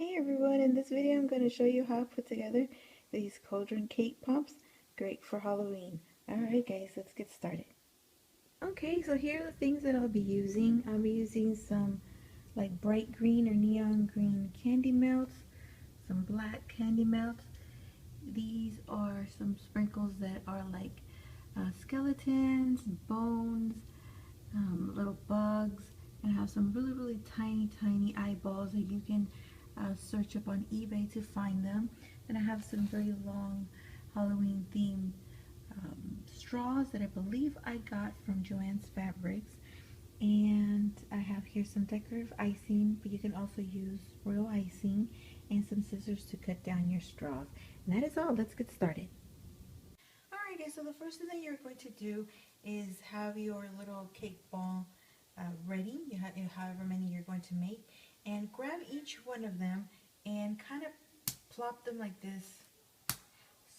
Hey everyone, in this video I'm going to show you how to put together these Cauldron cake pops, great for Halloween. Alright guys, let's get started. Okay, so here are the things that I'll be using. I'll be using some like bright green or neon green candy melts, some black candy melts. These are some sprinkles that are like skeletons, bones, little bugs, and have some really tiny eyeballs that you can search up on eBay to find them. And I have some very long Halloween themed straws that I believe I got from Joann's Fabrics. And I have here some decorative icing, but you can also use royal icing, and some scissors to cut down your straws. And that is all. Let's get started. Alright guys, so the first thing that you're going to do is have your little cake ball ready. You have however many you're going to make, and grab each one of them and kind of plop them like this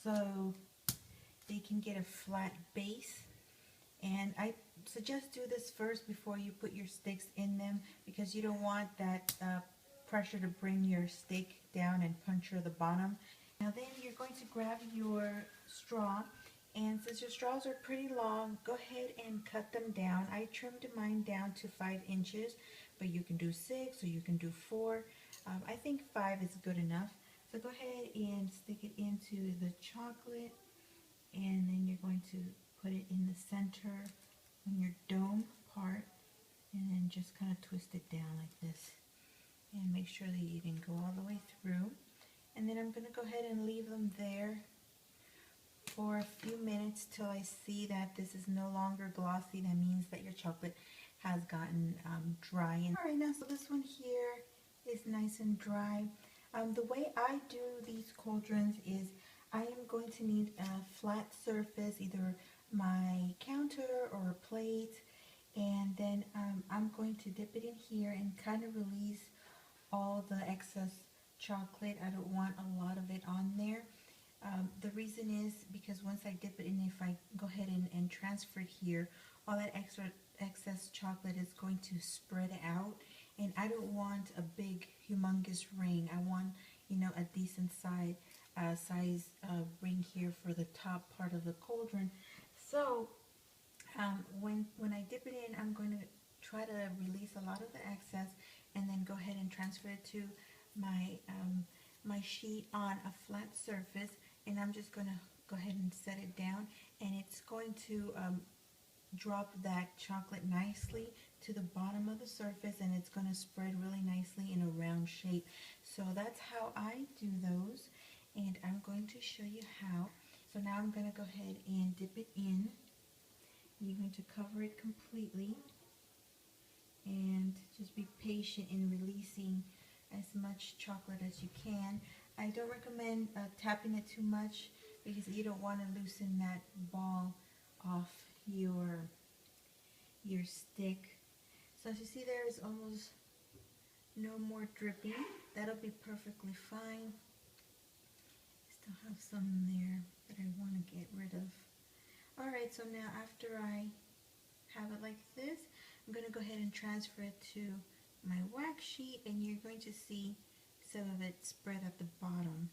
so they can get a flat base. And I suggest do this first before you put your sticks in them, because you don't want that pressure to bring your stick down and puncture the bottom. Now then you're going to grab your straw, and since your straws are pretty long, go ahead and cut them down. I trimmed mine down to 5 inches, but you can do 6 or you can do 4. I think 5 is good enough. So go ahead and stick it into the chocolate, and then you're going to put it in the center on your dome part, and then just kind of twist it down like this, and make sure that you can go all the way through. And then I'm going to go ahead and leave them there for a few minutes till I see that this is no longer glossy. That means that your chocolate has gotten dry. Alright, now so this one here is nice and dry. The way I do these cauldrons is I am going to need a flat surface, either my counter or a plate, and then I'm going to dip it in here and kind of release all the excess chocolate. I don't want a lot of it on there. The reason is because once I dip it in, if I go ahead and transfer it here, all that excess chocolate is going to spread out, and I don't want a big humongous ring. I want, you know, a decent size ring here for the top part of the cauldron. So when I dip it in, I'm going to try to release a lot of the excess, and then go ahead and transfer it to my my sheet on a flat surface, and I'm just going to go ahead and set it down, and it's going to drop that chocolate nicely to the bottom of the surface, and it's going to spread really nicely in a round shape. So that's how I do those, and I'm going to show you how. So now I'm going to go ahead and dip it in. You're going to cover it completely, and just be patient in releasing as much chocolate as you can. I don't recommend tapping it too much, because you don't want to loosen that ball off your stick. So as you see, there is almost no more dripping. That'll be perfectly fine. Still have some there that I want to get rid of. Alright, so now after I have it like this, I'm going to go ahead and transfer it to my wax sheet, and you're going to see some of it spread at the bottom.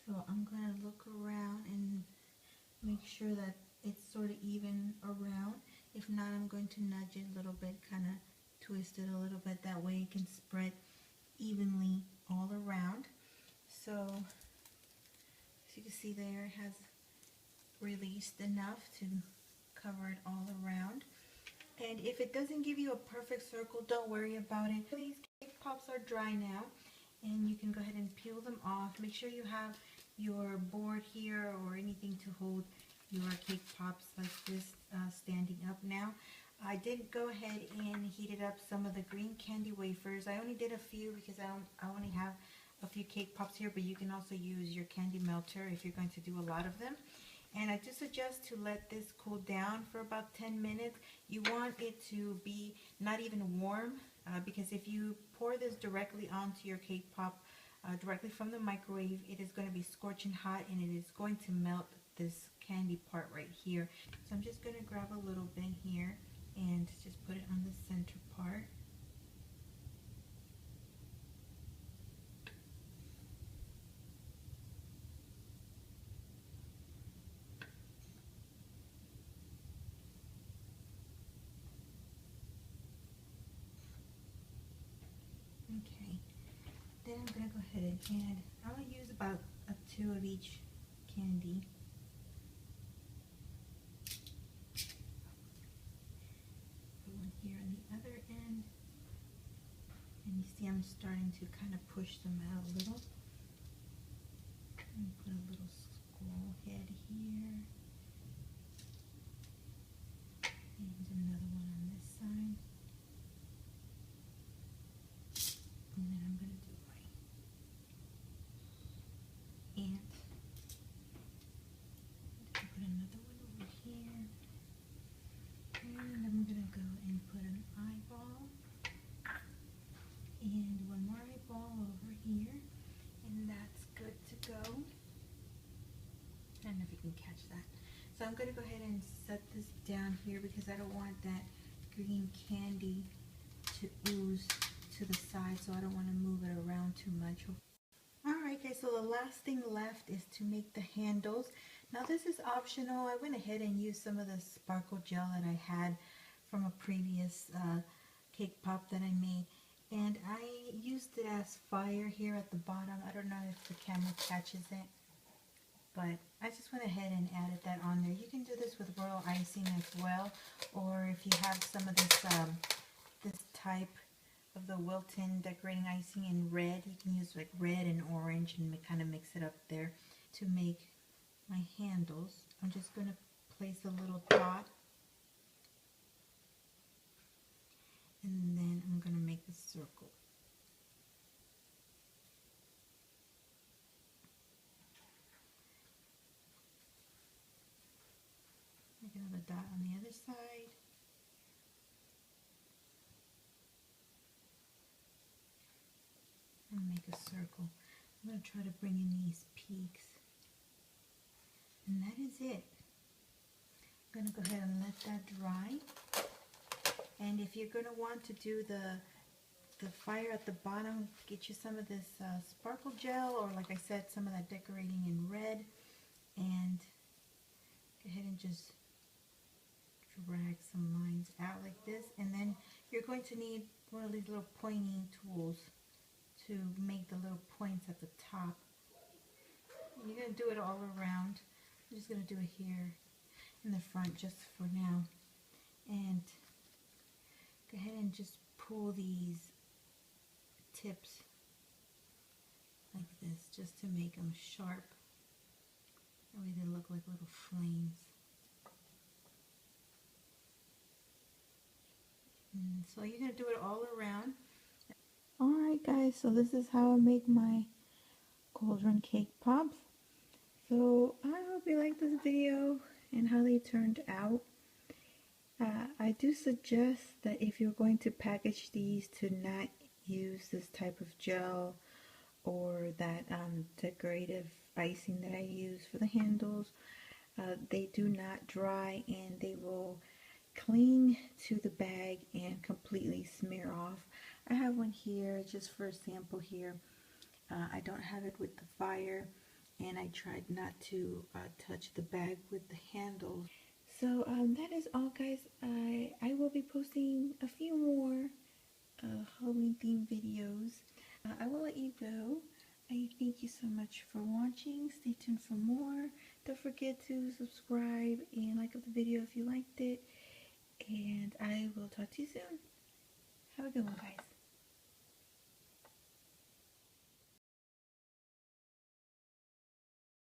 So I'm going to look around and make sure that it's sort of even around. If not, I'm going to nudge it a little bit, kind of twist it a little bit. That way it can spread evenly all around. So as you can see there, it has released enough to cover it all around. And if it doesn't give you a perfect circle, don't worry about it. These cake pops are dry now, and you can go ahead and peel them off. Make sure you have your board here or anything to hold your cake pops like this standing up. Now I did go ahead and heated up some of the green candy wafers. I only did a few because I only have a few cake pops here, but you can also use your candy melter if you're going to do a lot of them. And I do suggest to let this cool down for about 10 minutes. You want it to be not even warm, because if you pour this directly onto your cake pop directly from the microwave, it is going to be scorching hot, and it is going to melt this candy part right here. So I'm just going to grab a little bit here and just put it on the center part. I'm going to go ahead and add, I'm going to use about a 2 of each candy. Put one here on the other end. And you see I'm starting to kind of push them out a little. And put a little skull head here. And another one on this side. And then I'm going to do my ant. Put another one over here. And I'm going to go and put an eyeball. And one more eyeball over here. And that's good to go. I don't know if you can catch that. So I'm going to go ahead and set this down here because I don't want that green candy to ooze to the side, so I don't want to move it around too much. Alright guys, so the last thing left is to make the handles. Now this is optional. I went ahead and used some of the sparkle gel that I had from a previous cake pop that I made. And I used it as fire here at the bottom. I don't know if the camera catches it, but I just went ahead and added that on there. You can do this with royal icing as well, or if you have some of this this type of the Wilton decorating icing in red, you can use like red and orange and kind of mix it up there to make my handles. I'm just going to place a little dot, and then I'm going to make a circle. Make another dot on the other side. And make a circle. I'm going to try to bring in these peaks. And that is it. I'm going to go ahead and let that dry. And if you're going to want to do the fire at the bottom, get you some of this sparkle gel, or like I said, some of that decorating in red. And go ahead and just drag some lines out like this. And then you're going to need one of these little pointing tools to make the little points at the top. You're going to do it all around. I'm just going to do it here in the front just for now. And go ahead and just pull these tips like this just to make them sharp. That way they look like little flames. And so you're going to do it all around. Alright guys, so this is how I make my Cauldron cake pops. So I hope you liked this video and how they turned out. I do suggest that if you're going to package these, to not use this type of gel or that decorative icing that I use for the handles. They do not dry and they will cling to the bag and completely smear off. I have one here just for a sample here. I don't have it with the fire, and I tried not to touch the bag with the handle. So that is all guys. I will be posting a few more Halloween themed videos. I will let you go. I thank you so much for watching. Stay tuned for more. Don't forget to subscribe and like the video if you liked it. And I will talk to you soon. Have a good one guys.